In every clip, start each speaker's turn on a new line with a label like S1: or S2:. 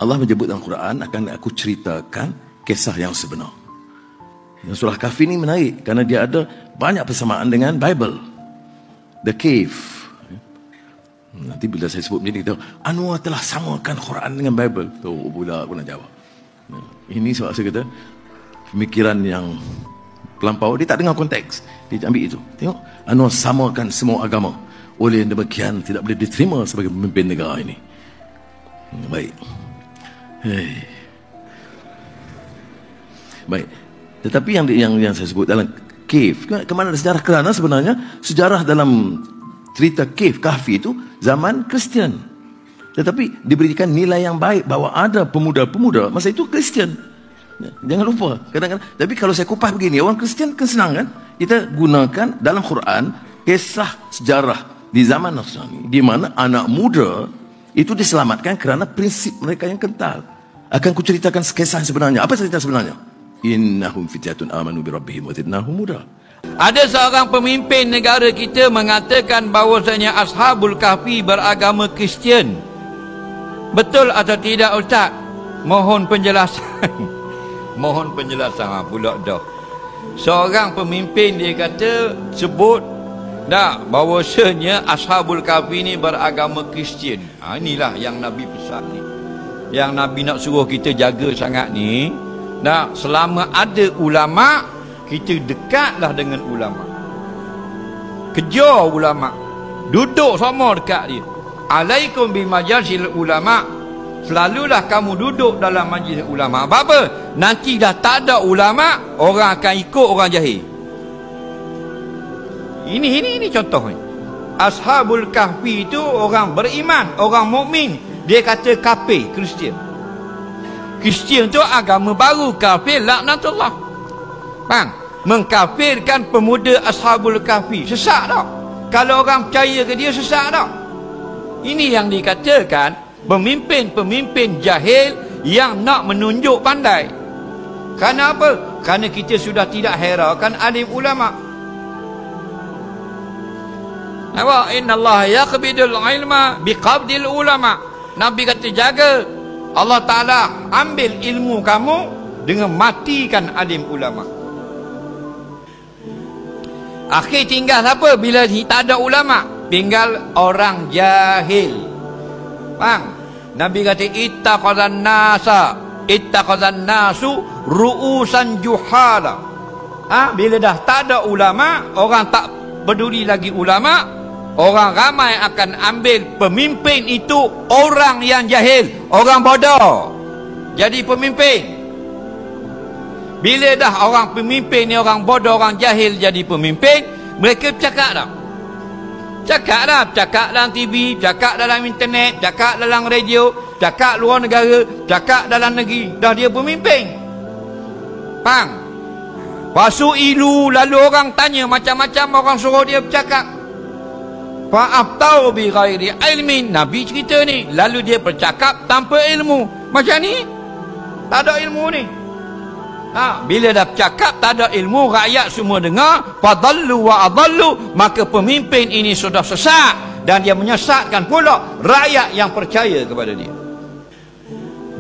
S1: Allah menyebut dalam Quran, akan aku ceritakan kisah yang sebenar. Yang surah Kahfi ni menarik kerana dia ada banyak persamaan dengan Bible. The Cave. Nanti bila saya sebut macam ni, kita Anwar telah samakan Quran dengan Bible. Tu pula aku nak jawab. Ini sebab saya kata pemikiran yang terlampau, dia tak dengar konteks, dia ambil itu. Tengok, Anwar samakan semua agama, oleh demikian tidak boleh diterima sebagai pemimpin negara ini. Baik. Baik. Tetapi yang saya sebut dalam cave, kemana ada sejarah? Kerana sebenarnya sejarah dalam cerita cave Kahfi itu zaman Kristian, tetapi diberikan nilai yang baik bahawa ada pemuda-pemuda masa itu Kristian. Jangan lupa, kadang-kadang. Tapi kalau saya kupas begini, orang Kristian kan senang kan? Kita gunakan dalam Quran kisah sejarah di zaman Nasrani, di mana anak muda itu diselamatkan kerana prinsip mereka yang kental. Akan kuceritakan kisah sebenarnya. Apa cerita sebenarnya? Innahum fityatun amanu bi rabbihim wa zidnahum huda.
S2: Ada seorang pemimpin negara kita mengatakan bahawasanya Ashabul Kahfi beragama Kristian. Betul atau tidak, Ustaz? Mohon penjelasan. Mohon penjelasan pula dah. Seorang pemimpin dia kata sebut dah bahawasanya Ashabul Kahfi ni beragama Kristian. Inilah yang Nabi pesan ni. Yang Nabi nak suruh kita jaga sangat ni. Nah, selama ada ulama, kita dekatlah dengan ulama. Kejar ulama. Duduk sama dekat dia. Alaikum bi majlisil ulama. Selalulah kamu duduk dalam majlis ulama. Apa? Nanti dah tak ada ulama, orang akan ikut orang jahil. Ini contoh ni. Ashabul Kahfi itu orang beriman, orang mukmin. Dia kata kafir, Kristian. Kristian tu agama baru, kafir laknatullah. Faham? Mengkafirkan pemuda Ashabul Kahfi. Sesat tak? Kalau orang percaya ke dia, sesat tak? Ini yang dikatakan pemimpin-pemimpin jahil yang nak menunjuk pandai. Kerana apa? Kerana kita sudah tidak herakan alim ulama. Nampak? Innallaha yaqbidul ilma biqabdil ulama. Nabi kata jaga. Allah Ta'ala ambil ilmu kamu dengan matikan alim ulama. Akhir tinggal apa? Bila tak ada ulama, tinggal orang jahil. Faham? Nabi kata ittaqazan nasu ru'usan juhala. Bila dah tak ada ulama, orang tak peduli lagi ulama, orang ramai akan ambil pemimpin itu orang yang jahil, orang bodoh jadi pemimpin. Bila dah orang pemimpin ni orang bodoh, orang jahil jadi pemimpin, mereka cakap dah. Cakap dah, cakap dalam TV, cakap dalam internet, cakap dalam radio, cakap luar negara, cakap dalam negeri, dah dia pemimpin. Faham? Pasu ilu, lalu orang tanya macam-macam, orang suruh dia bercakap. Fa'aftau bi ghairi ilmin. Nabi cerita ni, lalu dia bercakap tanpa ilmu. Macam ni, tak ada ilmu ni. Bila dah bercakap tak ada ilmu, rakyat semua dengar, fadallu wa adallu, maka pemimpin ini sudah sesat dan dia menyesatkan pula rakyat yang percaya kepada dia.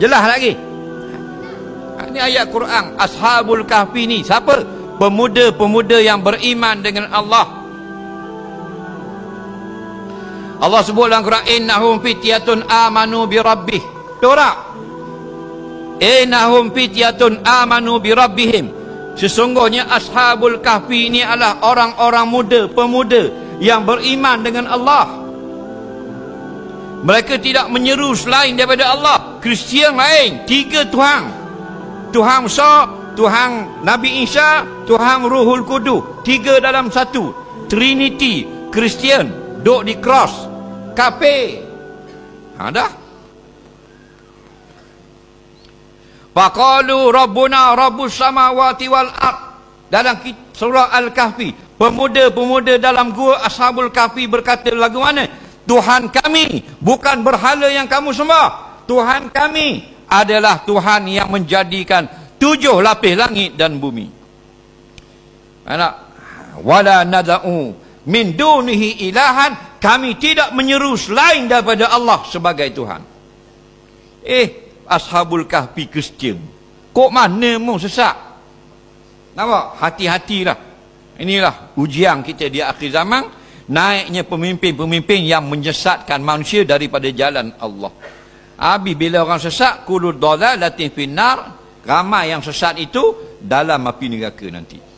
S2: Jelas lagi. Ini ayat Quran. Ashabul Kahfi ni siapa? Pemuda-pemuda yang beriman dengan Allah. Allah sebut dalam Quran, innahum fityatun amanu bi rabbih. Torah. Innahum fityatun amanu bi rabbihim. Sesungguhnya Ashabul Kahfi ini adalah orang-orang muda, pemuda yang beriman dengan Allah. Mereka tidak menyeru selain daripada Allah. Kristian lain, tiga Tuhan. Tuhan Musa, Tuhan Nabi Isa, Tuhan Ruhul Kudus. Tiga dalam satu. Trinity. Kristian. Duk di cross. Kafir. Dah. Faqalu rabbuna rabbus samawati wal ard. Dalam surah Al-Kahfi, pemuda-pemuda dalam gua Ashabul Kahfi berkata lagu mana? Tuhan kami bukan berhala yang kamu sembah. Tuhan kami adalah Tuhan yang menjadikan 7 lapis langit dan bumi. Wala nada'u min dunihi ilahan. Kami tidak menyeru selain daripada Allah sebagai Tuhan. Ashabul Kahfi Kristian. Kok mana mu sesat? Nampak? Hati-hatilah. Inilah ujian kita di akhir zaman. Naiknya pemimpin-pemimpin yang menyesatkan manusia daripada jalan Allah. Habis bila orang sesat, kullu dhalalatin finnar, ramai yang sesat itu dalam api neraka nanti.